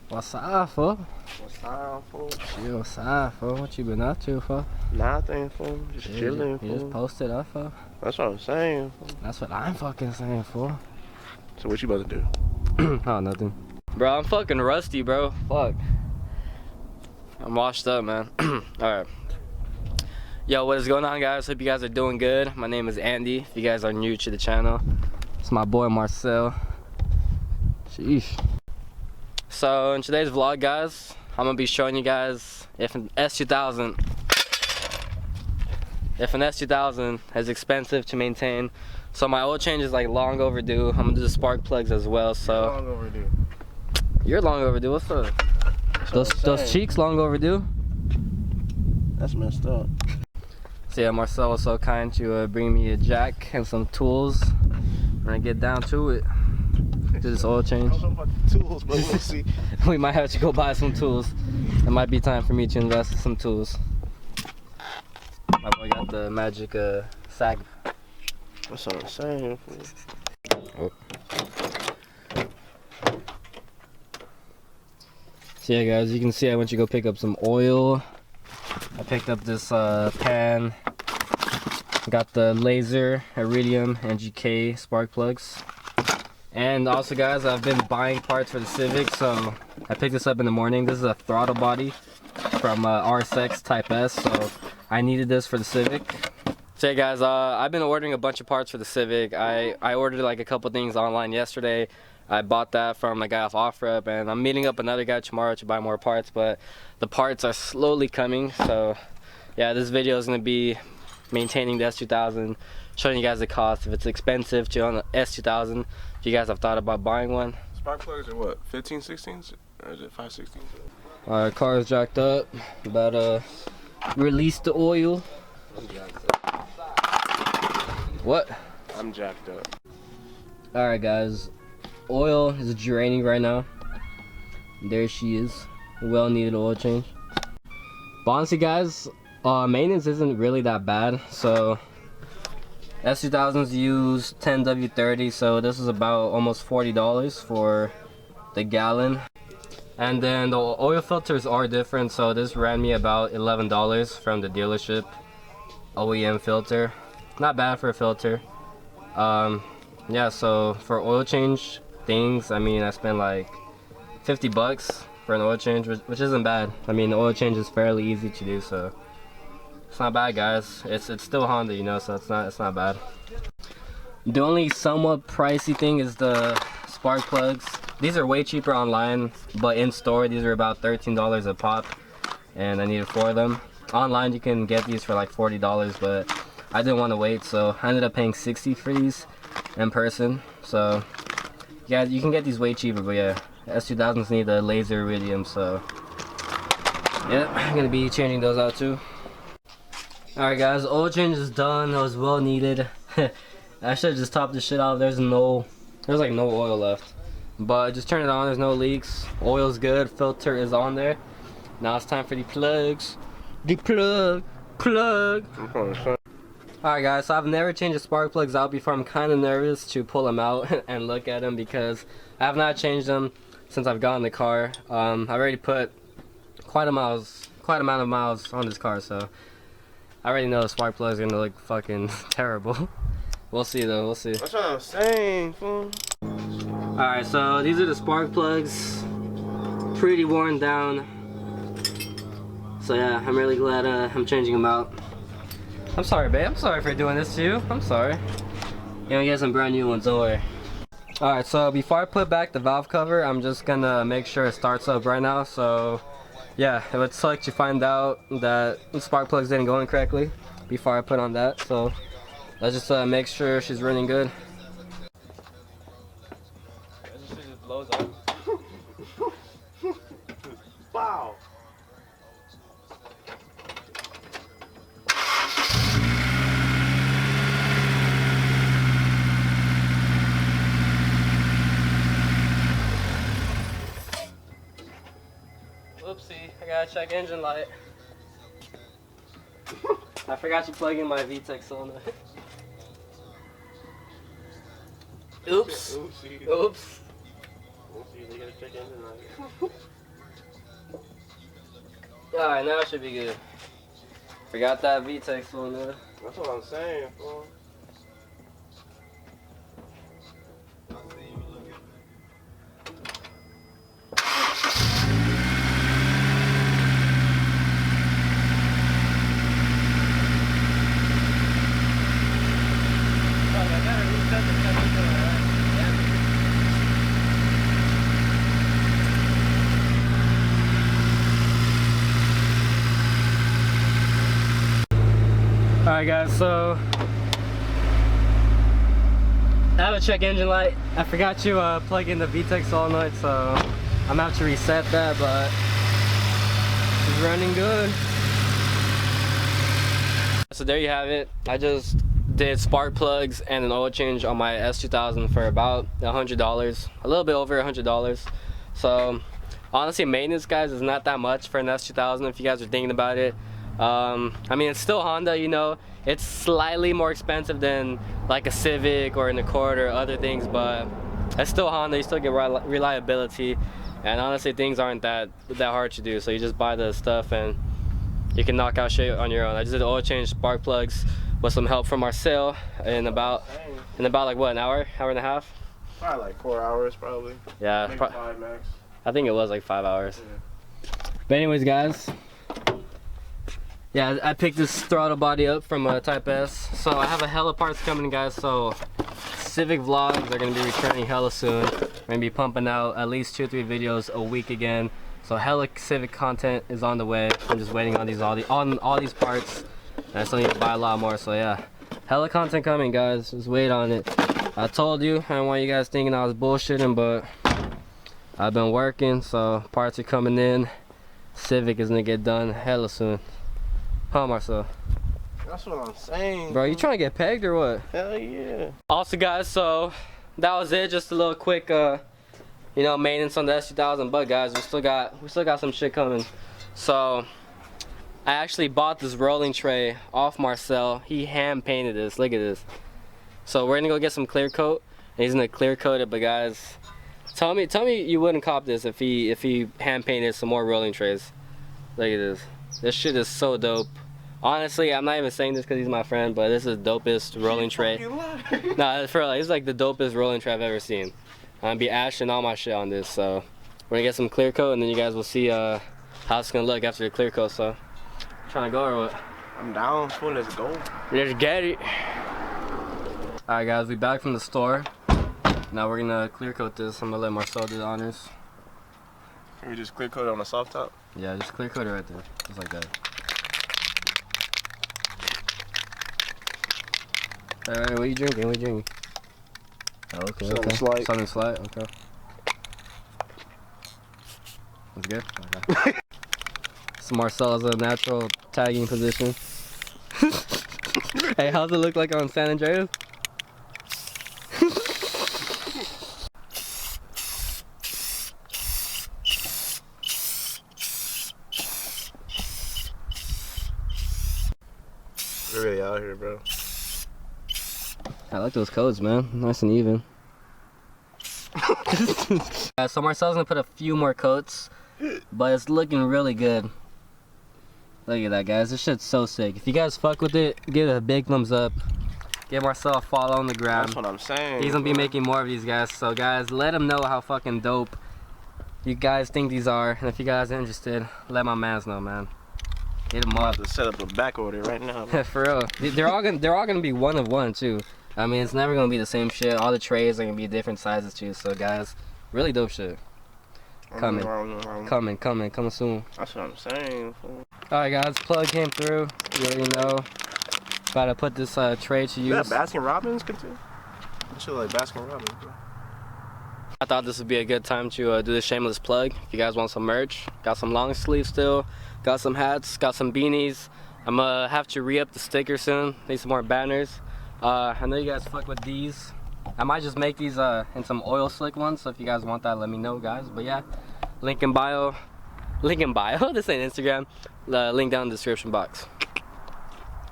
What's up, fool? What's up, fool? Shit, what's up, fool? What you been up to, fool? Nothing, fool. Just chilling, fool. You just posted up, fool? That's what I'm saying, fool. That's what I'm fucking saying, fool. So what you about to do? Oh, nothing. Bro, I'm fucking rusty, bro. Fuck. I'm washed up, man. Alright. Yo, what is going on, guys? Hope you guys are doing good. My name is Andy. If you guys are new to the channel, it's my boy Marcel. Sheesh. So in today's vlog, guys, I'm gonna be showing you guys if an S2000 is expensive to maintain. So my oil change is like long overdue. I'm gonna do the spark plugs as well. So Long overdue. You're long overdue. What's up? Those cheeks long overdue. That's messed up. So yeah, Marcel was so kind to bring me a jack and some tools. I'm gonna get down to it. Do this oil change. I don't know about the tools, but we'll see. We might have to go buy some tools. It might be time for me to invest in some tools. My boy got the magic sack. That's what I'm saying, fool. Oh. So yeah, guys, you can see I went to go pick up some oil. I picked up this pan. Got the laser, iridium, and GK spark plugs. And also, guys, I've been buying parts for the Civic, so I picked this up in the morning. This is a throttle body from RSX Type S, so I needed this for the Civic. So yeah, guys, I've been ordering a bunch of parts for the Civic. I ordered like a couple things online yesterday. I bought that from a guy off OfferUp, and I'm meeting up another guy tomorrow to buy more parts, but the parts are slowly coming. So yeah, this video is going to be maintaining the S2000, showing you guys the cost, if it's expensive to own the S2000, if you guys have thought about buying one. Spark plugs are what, 15, 16s? Or is it 5, 16s? Alright, car is jacked up. About to release the oil. I'm jacked up. What? I'm jacked up. Alright, guys. Oil is draining right now. There she is. Well needed oil change. But honestly, guys, maintenance isn't really that bad. So S2000s use 10W30, so this is about almost $40 for the gallon. And then the oil filters are different, so this ran me about $11 from the dealership. OEM filter, not bad for a filter. Yeah, so for oil change things, I mean, I spent like 50 bucks for an oil change, which isn't bad. I mean, the oil change is fairly easy to do, so it's not bad, guys. It's still Honda, you know, so it's not bad. The only somewhat pricey thing is the spark plugs. These are way cheaper online, but in store these are about $13 a pop, and I needed 4 of them. Online you can get these for like $40, but I didn't want to wait, so I ended up paying $60 for these in person. So yeah, you can get these way cheaper, but yeah, S2000s need a laser iridium, so yeah, I'm gonna be changing those out too. Alright, guys, oil change is done. It was well needed. I should have just topped this shit out. There's like no oil left, but just turn it on. There's no leaks. Oil's good. Filter is on there. Now it's time for the plugs. The plug. Alright, guys, so I've never changed the spark plugs out before. I'm kind of nervous to pull them out and look at them because I have not changed them since I've gotten the car. I've already put quite amount of miles on this car, so I already know the spark plugs are gonna look fucking terrible. We'll see though, we'll see. That's what I'm saying, fool. Alright, so these are the spark plugs. Pretty worn down. So yeah, I'm really glad I'm changing them out. I'm sorry, babe. I'm sorry for doing this to you. I'm sorry. You're gonna get some brand new ones, don't worry. Alright, so before I put back the valve cover, I'm just gonna make sure it starts up right now. So yeah, it would suck to find out that the spark plugs didn't go in correctly before I put on that. So let's just make sure she's running good. This shit just blows up. Wow. Oopsie, I gotta check engine light. I forgot to plug in my VTEC cylinder. Oops. Oopsie. Oops. Oopsie. You gotta check engine light. Alright, now it should be good. Forgot that VTEX on there. That's what I'm saying, fool. Alright guys, so I have a check engine light. I forgot to plug in the VTEX solenoid, so I'm gonna have to reset that, but it's running good. So there you have it. I just did spark plugs and an oil change on my S2000 for about $100, a little bit over $100. So honestly, maintenance, guys, is not that much for an S2000 if you guys are thinking about it. I mean, it's still Honda, you know. It's slightly more expensive than like a Civic or an Accord or other things, but it's still Honda. You still get reliability, and honestly, things aren't that hard to do. So you just buy the stuff and you can knock out shit on your own. I just did the oil change, spark plugs, with some help from Marcel in about like what, an hour and a half? Probably like 4 hours, probably. Yeah, maybe 5 max. I think it was like 5 hours. Yeah. But anyways, guys. Yeah, I picked this throttle body up from Type S. So I have a hella parts coming, guys. So Civic vlogs are gonna be returning hella soon. We're gonna be pumping out at least 2 or 3 videos a week again. So hella Civic content is on the way. I'm just waiting on all these parts. And I still need to buy a lot more. So yeah, hella content coming, guys. Just wait on it. I told you, I don't want you guys thinking I was bullshitting, but I've been working. So parts are coming in. Civic is gonna get done hella soon. Huh, Marcel? That's what I'm saying. Bro, you trying to get pegged or what? Hell yeah. Also, guys, so that was it. Just a little quick, you know, maintenance on the S2000. But guys, we still got some shit coming. So I actually bought this rolling tray off Marcel. He hand painted this. Look at this. So we're gonna go get some clear coat, and he's gonna clear coat it. But guys, tell me you wouldn't cop this if he hand painted some more rolling trays. Look at this. This shit is so dope. Honestly, I'm not even saying this because he's my friend, but this is the dopest rolling tray. Nah, for real, it's like the dopest rolling tray I've ever seen. I'm gonna be ashing all my shit on this, so we're gonna get some clear coat, and then you guys will see how it's gonna look after the clear coat. So, trying to go or what? I'm down. Fool, let's go. Let's get it. All right, guys, we back from the store. Now we're gonna clear coat this. I'm gonna let Marcel do the honors. Can we just clear coat it on the soft top? Yeah, just clear coat it right there, just like that. Alright, what are you drinking? What are you drinking? Oh, okay, Something slight. Something slight, okay. That's good? Okay. So Marcel is a natural tagging position. Hey, how's it look like on San Andreas? We're really out here, bro. I like those codes, man. Nice and even. So Marcel's gonna put a few more coats, but it's looking really good. Look at that, guys. This shit's so sick. If you guys fuck with it, give it a big thumbs up. Give Marcel a follow on the gram. That's what I'm saying. He's gonna be making more of these, guys. So guys, let him know how fucking dope you guys think these are. And if you guys are interested, let my mans know, man. Get them I'm up. about to set up a back order right now, bro. For real. They're all gonna be one of one too. I mean, it's never gonna be the same shit. All the trays are gonna be different sizes too. So guys, really dope shit. Coming soon. That's what I'm saying, fool. Alright guys, plug came through. You already know. About to put this tray to use. Is that Baskin Robbins too? That shit like Baskin Robbins, bro. I thought this would be a good time to do this shameless plug. If you guys want some merch, got some long sleeves still, got some hats, got some beanies. I'm gonna have to re-up the stickers soon. Need some more banners. I know you guys fuck with these. I might just make these in some oil slick ones, so if you guys want that, let me know, guys. But yeah, link in bio. Link in bio? This ain't Instagram. Link down in the description box.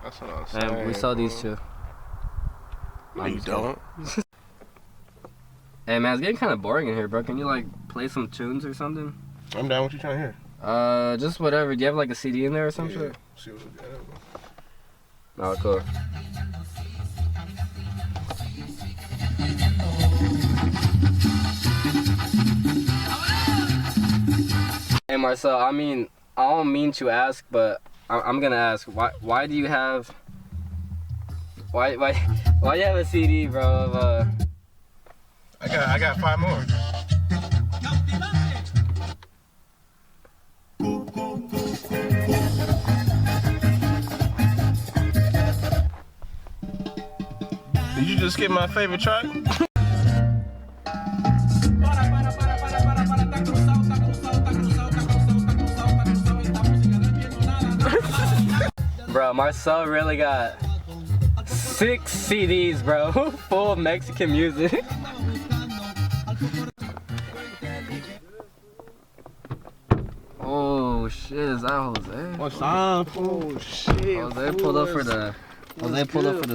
That's what I'm saying. And we sell these too. No, you don't. Hey man, it's getting kind of boring in here, bro. Can you like play some tunes or something? I'm down. What you trying to hear? Just whatever. Do you have like a CD in there or some shit? See what we got. Oh, cool. Hey Marcel, I mean, I don't mean to ask, but I'm gonna ask. Why do you have? Why do you have a CD, bro? Of I got 5 more. Did you just skip my favorite track? Bro, Marcel really got 6 CDs, bro, full of Mexican music. Oh shit, is that Jose? What's up? Oh shit. Jose pulled up for the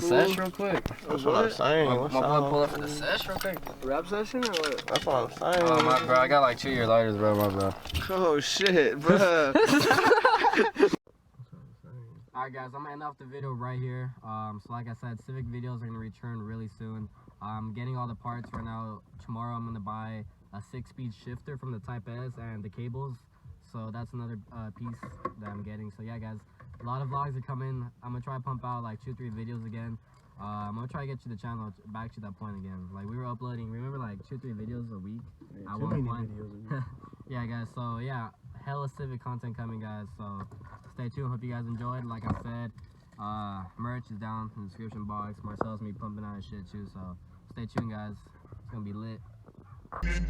sesh real quick. That's what I'm saying. My boy pulled up for the sesh real quick. Rap session or what? That's what I'm saying. Oh my bro, I got like 2-year lighters, bro, my bro. Oh shit, bro. Alright guys, I'm gonna end off the video right here. So like I said, Civic videos are gonna return really soon. I'm getting all the parts right now. Tomorrow I'm gonna buy a 6-speed shifter from the Type S and the cables. So that's another piece that I'm getting. So yeah guys, a lot of vlogs are coming. I'm gonna try to pump out like 2-3 videos again. I'm gonna try to get to the channel back to that point again. Like we were uploading, remember, like 2-3 videos a week at one point. Yeah guys, so yeah, hella Civic content coming guys, so stay tuned. Hope you guys enjoyed. Like I said, merch is down in the description box. Marcel's me pumping out his shit too, so stay tuned guys, it's gonna be lit. Running,